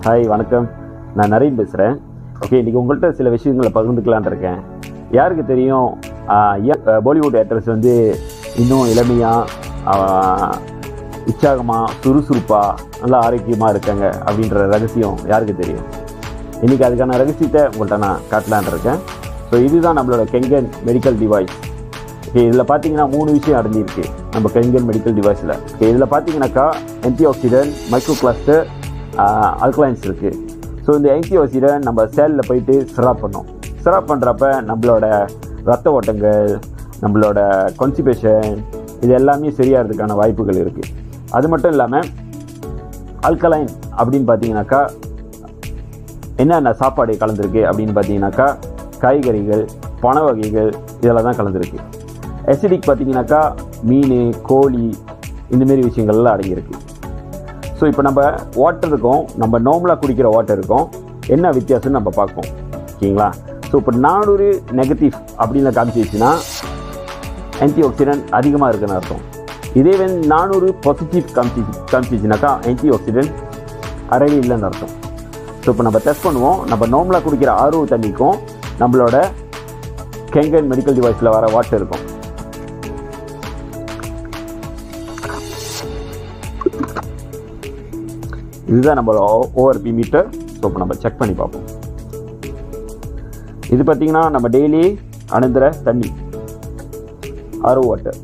Hi வணக்கம், நான் நரேன் பேசுகிறேன். ஓகே, இன்றைக்கி உங்கள்கிட்ட சில விஷயங்களை பகிர்ந்துக்கலான் இருக்கேன். யாருக்கு தெரியும் பாலிவுட் ஆக்ட்ரஸ் வந்து இன்னும் இளமையாக உற்சாகமாக சுறுசுறுப்பாக நல்லா ஆரோக்கியமாக இருக்காங்க அப்படின்ற ரகசியம் யாருக்கு தெரியும்? இன்றைக்கி அதுக்கான ரகசியத்தை உங்கள்கிட்ட நான் காட்டலான் இருக்கேன். ஸோ இதுதான் நம்மளோட கெங்கன் மெடிக்கல் டிவைஸ். ஓகே, இதில் பார்த்தீங்கன்னா 3 விஷயம் அடங்கியிருக்கு நம்ம கெங்கன் மெடிக்கல் டிவைஸில். ஓகே, இதில் பார்த்தீங்கன்னாக்கா ஆன்டிஆக்சிடென்ட், மைக்ரோ கிளஸ்டர், அல்கலைன்ஸ் இருக்குது. ஸோ இந்த ஆன்டிஆக்சிடென்ட் நம்ம செல்லில் போயிட்டு சிராப் பண்ணோம். சிராப் பண்ணுறப்ப நம்மளோட ரத்த ஓட்டங்கள், நம்மளோட கான்ஸ்டிபேஷன் இது எல்லாமே சரியாகிறதுக்கான வாய்ப்புகள் இருக்குது. அது மட்டும் இல்லாமல் அல்கலைன் அப்படின்னு பார்த்தீங்கன்னாக்கா என்னென்ன சாப்பாடு கலந்துருக்கு அப்படின்னு பார்த்தீங்கன்னாக்கா காய்கறிகள், பழ வகைகள் இதெல்லாம் தான் கலந்துருக்கு. அசிடிக் பார்த்தீங்கன்னாக்கா மீன், கோழி இந்தமாரி விஷயங்கள்லாம் அடங்கியிருக்கு. ஸோ இப்போ நம்ம வாட்டருக்கும் நம்ம நார்மலாக குடிக்கிற வாட்டருக்கும் என்ன வித்தியாசம்னு நம்ம பார்ப்போம். ஓகேங்களா? ஸோ இப்போ 400 நெகட்டிவ் அப்படின்னு காமிச்சிச்சுன்னா ஆன்டிஆக்சிடென்ட் அதிகமாக இருக்குன்னு அர்த்தம். இதே வந்து 400 பாசிட்டிவ் காமிச்சிச்சுனாக்கா ஆன்டிஆக்சிடென்ட் அறவே இல்லைன்னு அர்த்தம். ஸோ இப்போ நம்ம டெஸ்ட் பண்ணுவோம். நம்ம நார்மலாக குடிக்கிற RO தண்ணிக்கும் நம்மளோட கெங்கன் மெடிக்கல் டிவைஸில் வர வாட்டர் இருக்கும். இதுதான் நம்மளோட ORP மீட்டர். ஸோ இப்போ நம்ம செக் பண்ணி பார்ப்போம். இது பார்த்தீங்கன்னா நம்ம டெய்லி அணுந்துற தண்ணி RO வாட்டர்.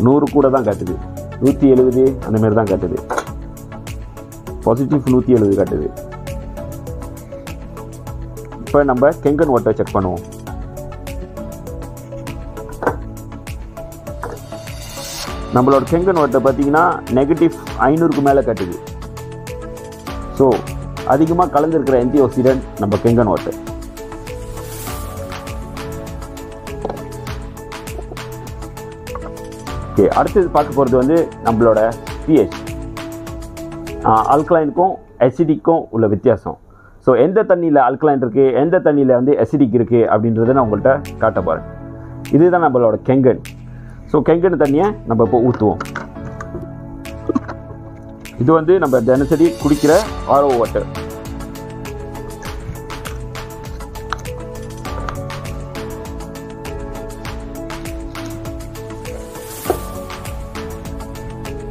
நூறு கூட தான் காட்டுது, 170 அந்த மாதிரி தான் காட்டுது. பாசிட்டிவ் 170 காட்டுது. இப்போ நம்ம கெங்கன் வாட்டர் செக் பண்ணுவோம். நம்மளோட கெங்கன் வாட்டர் பார்த்தீங்கன்னா நெகட்டிவ் 500க்கு மேலே காட்டுது. ஸோ அதிகமாக கலந்துருக்கிற ஆன்டிஆக்சிடென்ட் நம்ம கெங்கன் வாட்டர். ஓகே, அடுத்தது பார்க்க போகிறது வந்து நம்மளோட pH, அல்கலைனுக்கும் அசிடிக்கும் உள்ள வித்தியாசம். ஸோ எந்த தண்ணியில் அல்கலைன் இருக்குது, எந்த தண்ணியில் வந்து அசிடிக் இருக்குது அப்படின்றத நான் உங்கள்கிட்ட காட்ட போகிறேன். இதுதான் நம்மளோட கெங்கன். ஸோ கெங்கன் தண்ணியை நம்ம இப்போ ஊற்றுவோம். இது வந்து நம்ம தினசரி குடிக்கிற RO வாட்டர்.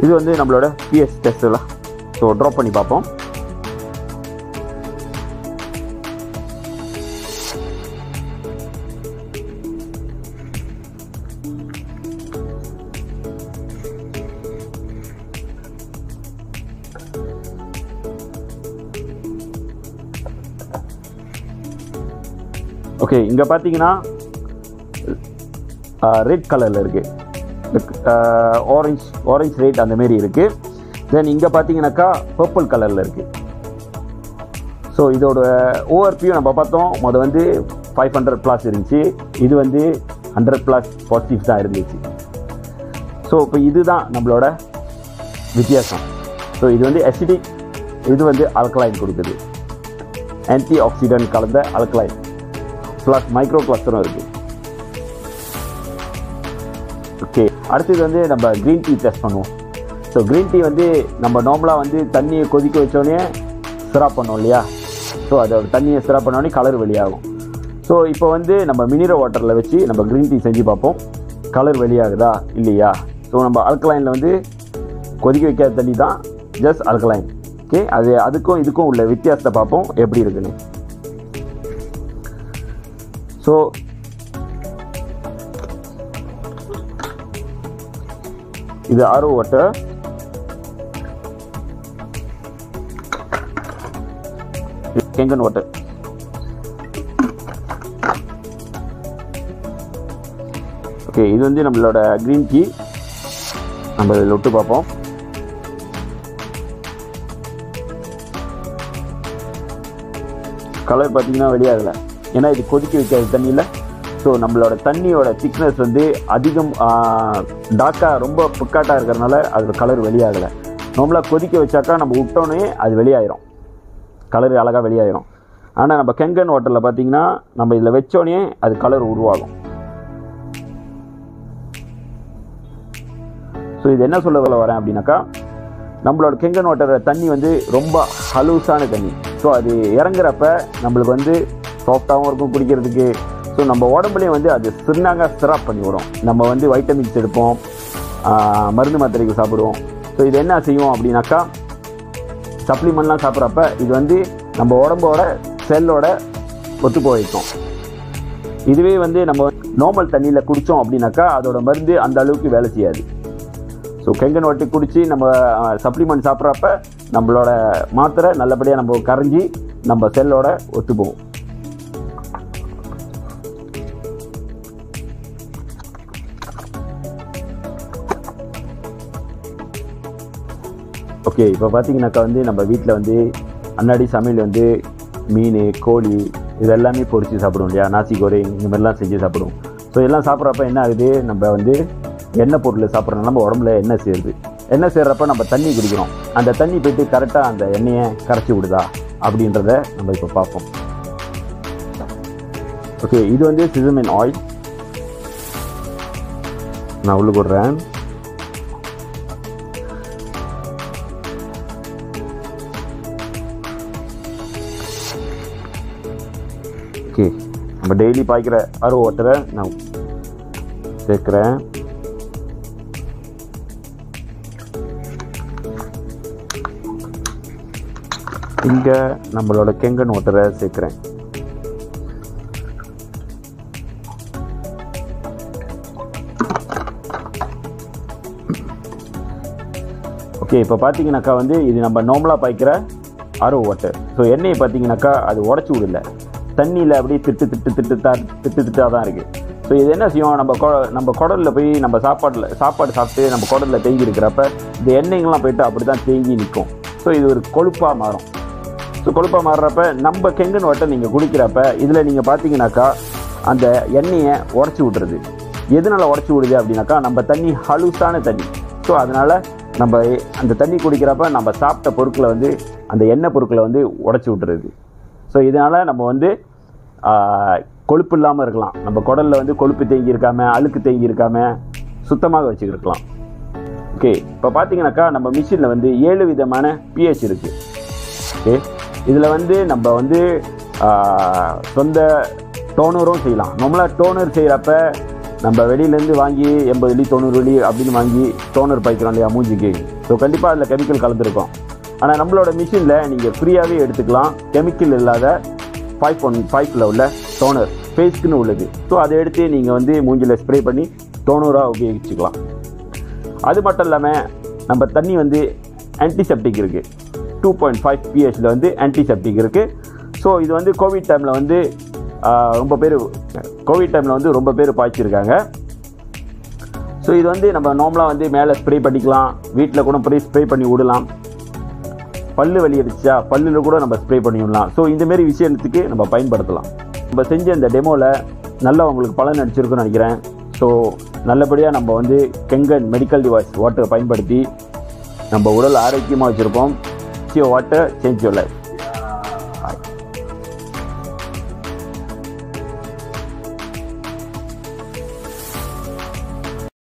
இது வந்து நம்மளோட pH டெஸ்ட்லாம். ஸோ ட்ராப் பண்ணி பார்ப்போம். ஓகே, இங்கே பார்த்தீங்கன்னா ரெட் கலரில் இருக்குது, ஆரஞ்ச் ரெட் அந்த மாரி இருக்குது. தென் இங்கே பார்த்தீங்கன்னாக்கா பர்பிள் கலரில் இருக்குது. ஸோ இதோட ORPயும் நம்ம பார்த்தோம். வந்து 500+ இருந்துச்சு. இது வந்து 100+ பாசிட்டிவ் தான் இருந்துச்சு. ஸோ இப்போ இதுதான் நம்மளோட வித்தியாசம். ஸோ இது வந்து அசிடிக், இது வந்து அல்கலைன் கொடுக்குது. ஆன்டிஆக்சிடென்ட் கலந்த அல்கலைன் ப்ளஸ் மைக்ரோ கிளஸ்டரும் இருக்குது. ஓகே, அடுத்தது வந்து நம்ம க்ரீன் டீ டெஸ்ட் பண்ணுவோம். ஸோ க்ரீன் டீ வந்து நம்ம நார்மலாக வந்து தண்ணியை கொதிக்க வச்சோடனே சிராப் பண்ணோம் இல்லையா? ஸோ அதோட தண்ணியை சிராப் பண்ணோடனே கலர் வெளியாகும். ஸோ இப்போ வந்து நம்ம மினரல் வாட்டரில் வச்சு நம்ம க்ரீன் டீ செஞ்சு பார்ப்போம், கலர் வெளியாகுதா இல்லையா. ஸோ நம்ம அல்கலைனில் வந்து கொதிக்க வைக்காத தண்ணி தான் ஜஸ்ட் அல்கலைன். ஓகே, அதுக்கும் இதுக்கும் உள்ள வித்தியாசத்தை பார்ப்போம் எப்படி இருக்குன்னு. ஸோ இது RO வாட்டர். கெங்கன் வாட்டர். ஓகே, இது வந்து நம்மளோட க்ரீன் டீ. நம்ம இதில் விட்டு பார்ப்போம். கலர் பார்த்தீங்கன்னா வெளியாகலை, ஏன்னா இது கொதிக்க வைக்காத தண்ணியில். ஸோ நம்மளோட தண்ணியோட திக்னஸ் வந்து அதிகம் டார்க்காக ரொம்ப புக்காட்டாக இருக்கிறதுனால அதோட கலர் வெளியாகலை. நார்மலாக கொதிக்க வச்சாக்கா நம்ம விட்டோன்னே அது வெளியாயிரும், கலர் அழகாக வெளியாயிரும். ஆனால் நம்ம கெங்கன் வாட்டரில் பார்த்தீங்கன்னா நம்ம இதில் வச்சோடனே அது கலர் உருவாகும். ஸோ இது என்ன சொல்ல வரேன் அப்படின்னாக்கா, நம்மளோட கெங்கன் வாட்டர் தண்ணி வந்து ரொம்ப ஹலூஸான தண்ணி. ஸோ அது இறங்குறப்ப நம்மளுக்கு வந்து சாஃப்டாகவும் இருக்கும் குடிக்கிறதுக்கு. ஸோ நம்ம உடம்புலேயும் வந்து அது சிறப் பண்ணி விடும். நம்ம வந்து வைட்டமின்ஸ் எடுப்போம், மருந்து மாத்திரைக்கு சாப்பிடுவோம். ஸோ இது என்ன செய்யும் அப்படின்னாக்கா, சப்ளிமெண்ட்லாம் சாப்பிட்றப்ப இது வந்து நம்ம உடம்போட செல்லோட ஒத்து போய்க்கும். இதுவே வந்து நம்ம நார்மல் தண்ணியில் குடித்தோம் அப்படின்னாக்கா அதோட மருந்து அந்த அளவுக்கு வேலை செய்யாது. ஸோ கெங்கன் வாட்டர் குடித்து நம்ம சப்ளிமெண்ட் சாப்பிட்றப்ப நம்மளோட மாத்திரை நல்லபடியாக நம்ம கரைஞ்சி நம்ம செல்லோட ஒத்து போகும். ஓகே, இப்போ பார்த்தீங்கன்னாக்கா வந்து நம்ம வீட்டில் வந்து அன்னாடி சமையல் வந்து மீன், கோழி இது எல்லாமே பொரித்து சாப்பிடுவோம் இல்லையா, நாசி கோரிங் இந்த மாதிரிலாம் செஞ்சு சாப்பிடுவோம். ஸோ இதெல்லாம் சாப்பிட்றப்ப என்ன ஆகுது, நம்ம வந்து எண்ணெய் பொருள் சாப்பிட்றோம், நம்ம உடம்புல எண்ணெய் சேருது. எண்ணெய் சேர்றப்ப நம்ம தண்ணி குடிக்கிறோம், அந்த தண்ணி போய்ட்டு கரெக்டாக அந்த எண்ணெயை கரைச்சி விடுதா அப்படின்றத நம்ம இப்போ பார்ப்போம். ஓகே, இது வந்து சிசமின் ஆயில் நான் உள்ள போடுறேன். ஓகே, நம்ம டெய்லி பாய்க்கிற RO வாட்டரை நான் சேர்க்குறேன். இங்கே நம்மளோட கெங்கன் வாட்டரை சேர்க்குறேன். ஓகே, இப்போ பார்த்தீங்கன்னாக்கா வந்து இது நம்ம நார்மலாக பாய்க்கிற RO வாட்டர். ஸோ எண்ணெயை பார்த்தீங்கன்னாக்கா அது உடச்சி விடல, தண்ணியில் அப்படியே திட்டாக தான் இருக்குது. ஸோ இது என்ன செய்யும், நம்ம குடலில் போய் நம்ம சாப்பாடு சாப்பிட்டு நம்ம குடலில் தேங்கி இருக்கிறப்ப இந்த எண்ணெய்கள்லாம் போய்ட்டு அப்படி தான் தேங்கி நிற்கும். ஸோ இது ஒரு கொழுப்பாக மாறும். ஸோ கொழுப்பாக மாறுறப்ப நம்ம கெங்கன் வாட்டர் நீங்கள் குடிக்கிறப்ப இதில் நீங்கள் பார்த்தீங்கன்னாக்கா அந்த எண்ணெயை உடச்சி விட்ருது. எதனால் உடச்சி விடுது அப்படின்னாக்கா, நம்ம தண்ணி ஹலூஸான தண்ணி. ஸோ அதனால் நம்ம அந்த தண்ணி குடிக்கிறப்ப நம்ம சாப்பிட்ட பொருட்களை வந்து அந்த எண்ணெய் பொருட்களை வந்து உடச்சி விட்டுருது. ஸோ இதனால் நம்ம வந்து கொழுப்பு இல்லாமல் இருக்கலாம், நம்ம குடலில் வந்து கொழுப்பு தேங்கி இருக்காமல் அழுக்கு தேங்கி இருக்காமல் சுத்தமாக வச்சுக்கிருக்கலாம். ஓகே, இப்போ பார்த்தீங்கன்னாக்கா நம்ம மிஷினில் வந்து 7 விதமான pH இருக்குது. ஓகே, இதில் வந்து நம்ம வந்து சொந்த டோனரும் செய்யலாம். நம்மளாக டோனர் செய்கிறப்ப நம்ம வெளியிலேருந்து வாங்கி 80 வெள்ளி 90 வெள்ளி அப்படின்னு வாங்கி டோனர் பாய்க்கிறோம் இல்லையா மூஞ்சிக்கு. ஸோ கண்டிப்பாக அதில் கெமிக்கல் கலந்துருக்கும். ஆனால் நம்மளோட மிஷினில் நீங்கள் ஃப்ரீயாகவே எடுத்துக்கலாம், கெமிக்கல் இல்லாத 5.5 உள்ள டோனர் ஃபேஸ்க்குன்னு உள்ளது. ஸோ அதை எடுத்து நீங்கள் வந்து மூஞ்சில் ஸ்ப்ரே பண்ணி டோனராக உபயோகிச்சுக்கலாம். அது மட்டும் இல்லாமல் நம்ம தண்ணி வந்து ஆன்டிசெப்டிக் இருக்குது, 2.5 pHல வந்து ஆன்டிசெப்டிக் இருக்குது. ஸோ இது வந்து கோவிட் டைமில் வந்து ரொம்ப பேர் பாய்ச்சிருக்காங்க. ஸோ இது வந்து நம்ம நார்மலாக வந்து மேலே ஸ்ப்ரே பண்ணிக்கலாம், வீட்டில் கூட ஸ்ப்ரே பண்ணி விடலாம். பல்லு வலி அடிச்சா பல்லில் கூட நம்ம ஸ்ப்ரே பண்ணி விடலாம். ஸோ இந்தமாரி விஷயத்துக்கு நம்ம பயன்படுத்தலாம். நம்ம செஞ்ச இந்த டெமோவில் நல்லா உங்களுக்கு பலன் அடிச்சிருக்குன்னு நினைக்கிறேன். ஸோ நல்லபடியாக நம்ம வந்து கெங்கன் மெடிக்கல் டிவைஸ் வாட்டரை பயன்படுத்தி நம்ம உடல் ஆரோக்கியமாக வச்சுருக்கோம். Water change your life.